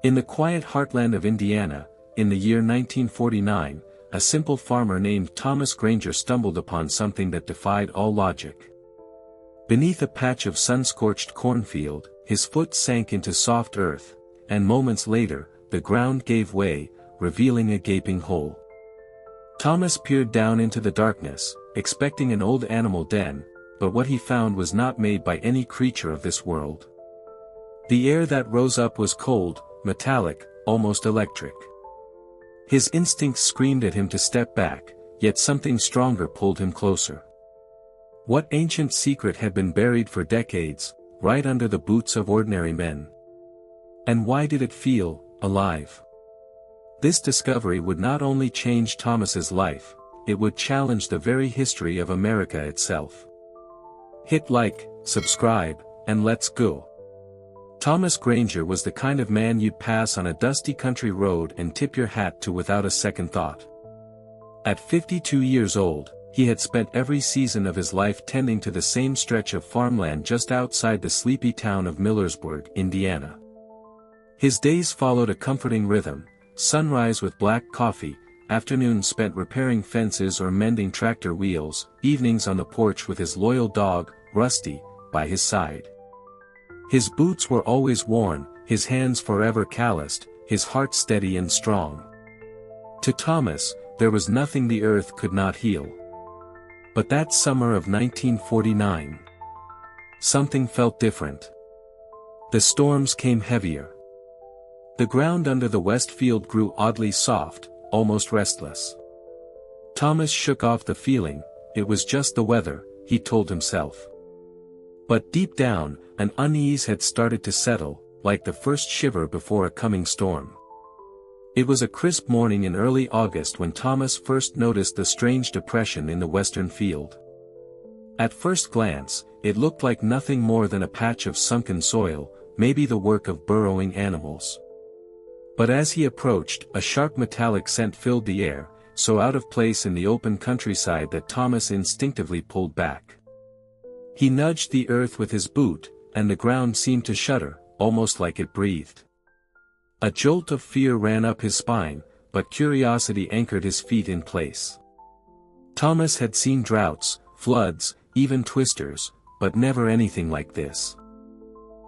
In the quiet heartland of Indiana, in the year 1949, a simple farmer named Thomas Granger stumbled upon something that defied all logic. Beneath a patch of sun-scorched cornfield, his foot sank into soft earth, and moments later, the ground gave way, revealing a gaping hole. Thomas peered down into the darkness, expecting an old animal den, but what he found was not made by any creature of this world. The air that rose up was cold, metallic, almost electric. His instincts screamed at him to step back, yet something stronger pulled him closer. What ancient secret had been buried for decades, right under the boots of ordinary men? And why did it feel alive? This discovery would not only change Thomas's life, it would challenge the very history of America itself. Hit like, subscribe, and let's go. Thomas Granger was the kind of man you'd pass on a dusty country road and tip your hat to without a second thought. At 52 years old, he had spent every season of his life tending to the same stretch of farmland just outside the sleepy town of Millersburg, Indiana. His days followed a comforting rhythm: sunrise with black coffee, afternoons spent repairing fences or mending tractor wheels, evenings on the porch with his loyal dog, Rusty, by his side. His boots were always worn, his hands forever calloused, his heart steady and strong. To Thomas, there was nothing the earth could not heal. But that summer of 1949, something felt different. The storms came heavier. The ground under the west field grew oddly soft, almost restless. Thomas shook off the feeling, it was just the weather, he told himself. But deep down, an unease had started to settle, like the first shiver before a coming storm. It was a crisp morning in early August when Thomas first noticed the strange depression in the western field. At first glance, it looked like nothing more than a patch of sunken soil, maybe the work of burrowing animals. But as he approached, a sharp metallic scent filled the air, so out of place in the open countryside that Thomas instinctively pulled back. He nudged the earth with his boot, and the ground seemed to shudder, almost like it breathed. A jolt of fear ran up his spine, but curiosity anchored his feet in place. Thomas had seen droughts, floods, even twisters, but never anything like this.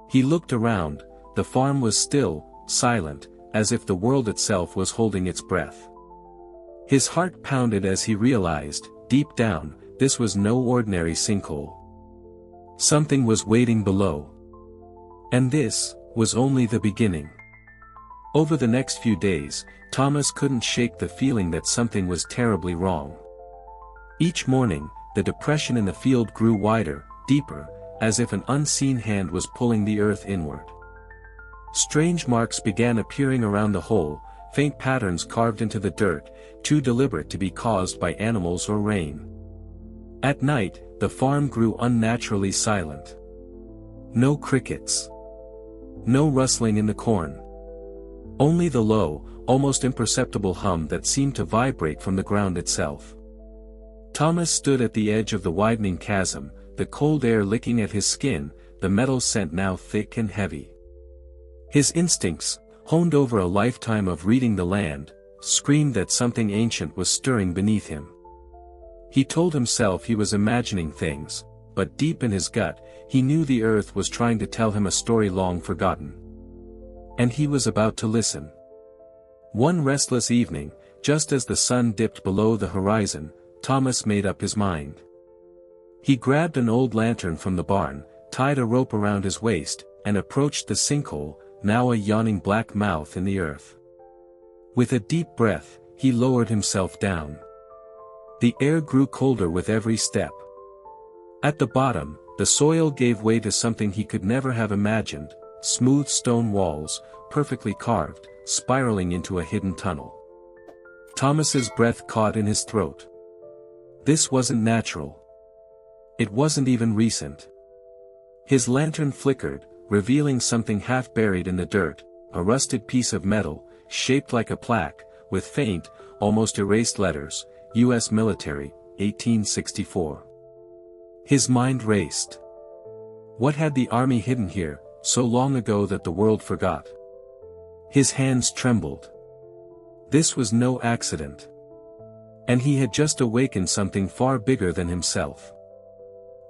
He looked around, the farm was still, silent, as if the world itself was holding its breath. His heart pounded as he realized, deep down, this was no ordinary sinkhole. Something was waiting below. And this was only the beginning. Over the next few days, Thomas couldn't shake the feeling that something was terribly wrong. Each morning, the depression in the field grew wider, deeper, as if an unseen hand was pulling the earth inward. Strange marks began appearing around the hole, faint patterns carved into the dirt, too deliberate to be caused by animals or rain. At night, the farm grew unnaturally silent. No crickets. No rustling in the corn. Only the low, almost imperceptible hum that seemed to vibrate from the ground itself. Thomas stood at the edge of the widening chasm, the cold air licking at his skin, the metal scent now thick and heavy. His instincts, honed over a lifetime of reading the land, screamed that something ancient was stirring beneath him. He told himself he was imagining things, but deep in his gut, he knew the earth was trying to tell him a story long forgotten. And he was about to listen. One restless evening, just as the sun dipped below the horizon, Thomas made up his mind. He grabbed an old lantern from the barn, tied a rope around his waist, and approached the sinkhole, now a yawning black mouth in the earth. With a deep breath, he lowered himself down. The air grew colder with every step. At the bottom, the soil gave way to something he could never have imagined: smooth stone walls, perfectly carved, spiraling into a hidden tunnel. Thomas's breath caught in his throat. This wasn't natural. It wasn't even recent. His lantern flickered, revealing something half buried in the dirt, a rusted piece of metal, shaped like a plaque, with faint, almost erased letters, U.S. Military, 1864. His mind raced. What had the army hidden here, so long ago that the world forgot? His hands trembled. This was no accident. And he had just awakened something far bigger than himself.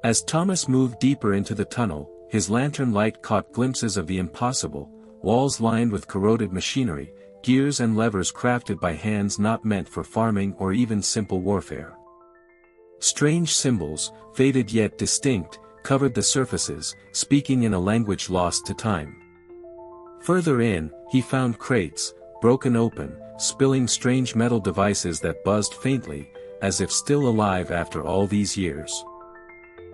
As Thomas moved deeper into the tunnel, his lantern light caught glimpses of the impossible, walls lined with corroded machinery, gears and levers crafted by hands not meant for farming or even simple warfare. Strange symbols, faded yet distinct, covered the surfaces, speaking in a language lost to time. Further in, he found crates, broken open, spilling strange metal devices that buzzed faintly, as if still alive after all these years.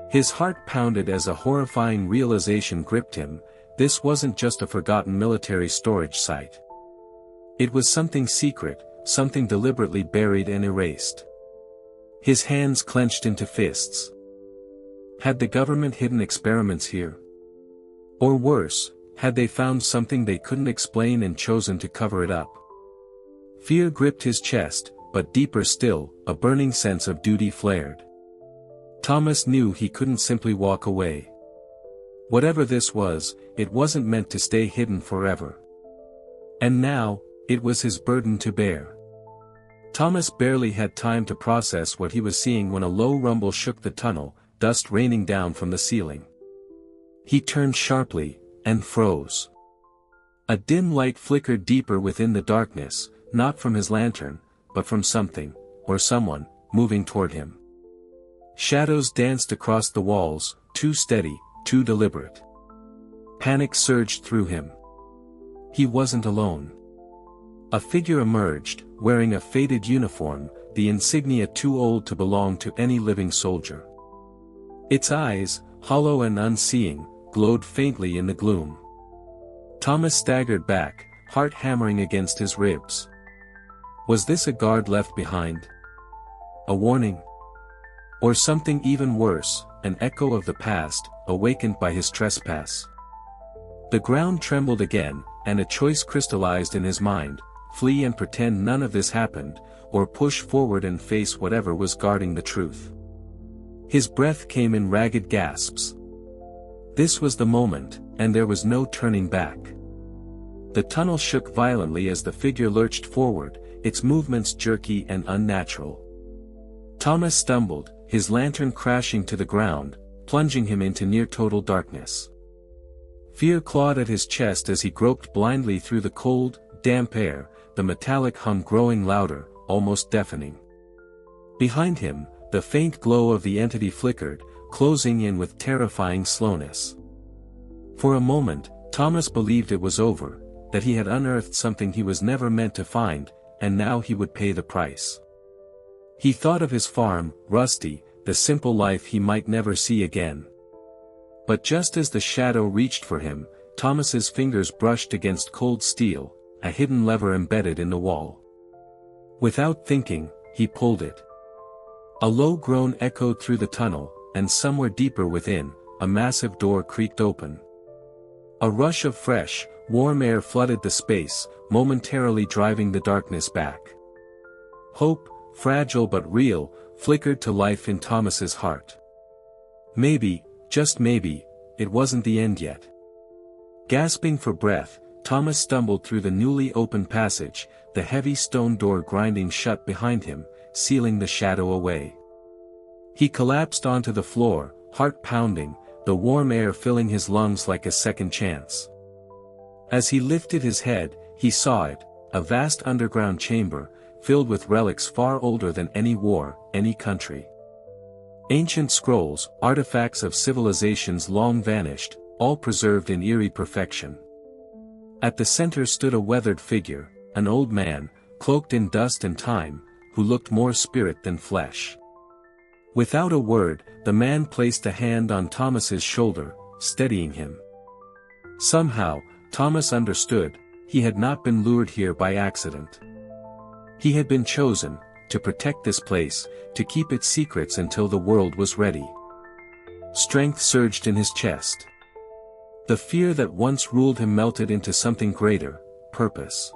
His heart pounded as a horrifying realization gripped him. This wasn't just a forgotten military storage site. It was something secret, something deliberately buried and erased. His hands clenched into fists. Had the government hidden experiments here? Or worse, had they found something they couldn't explain and chosen to cover it up? Fear gripped his chest, but deeper still, a burning sense of duty flared. Thomas knew he couldn't simply walk away. Whatever this was, it wasn't meant to stay hidden forever. And now, it was his burden to bear. Thomas barely had time to process what he was seeing when a low rumble shook the tunnel, dust raining down from the ceiling. He turned sharply, and froze. A dim light flickered deeper within the darkness, not from his lantern, but from something, or someone, moving toward him. Shadows danced across the walls, too steady, too deliberate. Panic surged through him. He wasn't alone. A figure emerged, wearing a faded uniform, the insignia too old to belong to any living soldier. Its eyes, hollow and unseeing, glowed faintly in the gloom. Thomas staggered back, heart hammering against his ribs. Was this a guard left behind? A warning? Or something even worse, an echo of the past, awakened by his trespass? The ground trembled again, and a choice crystallized in his mind: flee and pretend none of this happened, or push forward and face whatever was guarding the truth. His breath came in ragged gasps. This was the moment, and there was no turning back. The tunnel shook violently as the figure lurched forward, its movements jerky and unnatural. Thomas stumbled, his lantern crashing to the ground, plunging him into near-total darkness. Fear clawed at his chest as he groped blindly through the cold, damp air, the metallic hum growing louder, almost deafening. Behind him, the faint glow of the entity flickered, closing in with terrifying slowness. For a moment, Thomas believed it was over, that he had unearthed something he was never meant to find, and now he would pay the price. He thought of his farm, Rusty, the simple life he might never see again. But just as the shadow reached for him, Thomas's fingers brushed against cold steel, a hidden lever embedded in the wall. Without thinking, he pulled it. A low groan echoed through the tunnel, and somewhere deeper within, a massive door creaked open. A rush of fresh, warm air flooded the space, momentarily driving the darkness back. Hope, fragile but real, flickered to life in Thomas's heart. Maybe, just maybe, it wasn't the end yet. Gasping for breath, Thomas stumbled through the newly opened passage, the heavy stone door grinding shut behind him, sealing the shadow away. He collapsed onto the floor, heart pounding, the warm air filling his lungs like a second chance. As he lifted his head, he saw it, a vast underground chamber, filled with relics far older than any war, any country. Ancient scrolls, artifacts of civilizations long vanished, all preserved in eerie perfection. At the center stood a weathered figure, an old man, cloaked in dust and time, who looked more spirit than flesh. Without a word, the man placed a hand on Thomas's shoulder, steadying him. Somehow, Thomas understood, he had not been lured here by accident. He had been chosen, to protect this place, to keep its secrets until the world was ready. Strength surged in his chest. The fear that once ruled him melted into something greater, purpose.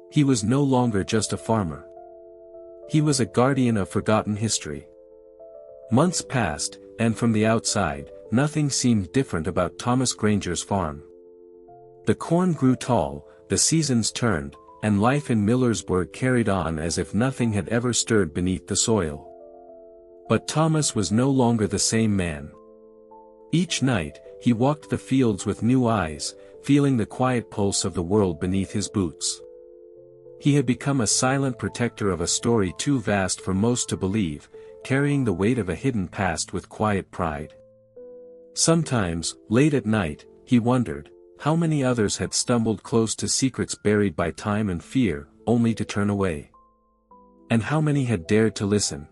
He was no longer just a farmer. He was a guardian of forgotten history. Months passed, and from the outside, nothing seemed different about Thomas Granger's farm. The corn grew tall, the seasons turned, and life in Millersburg carried on as if nothing had ever stirred beneath the soil. But Thomas was no longer the same man. Each night, he walked the fields with new eyes, feeling the quiet pulse of the world beneath his boots. He had become a silent protector of a story too vast for most to believe, carrying the weight of a hidden past with quiet pride. Sometimes, late at night, he wondered how many others had stumbled close to secrets buried by time and fear, only to turn away. And how many had dared to listen.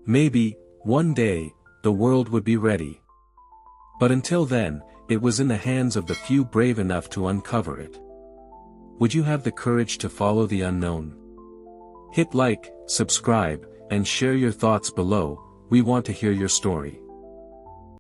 Maybe, one day, the world would be ready. But until then, it was in the hands of the few brave enough to uncover it. Would you have the courage to follow the unknown? Hit like, subscribe, and share your thoughts below. We want to hear your story.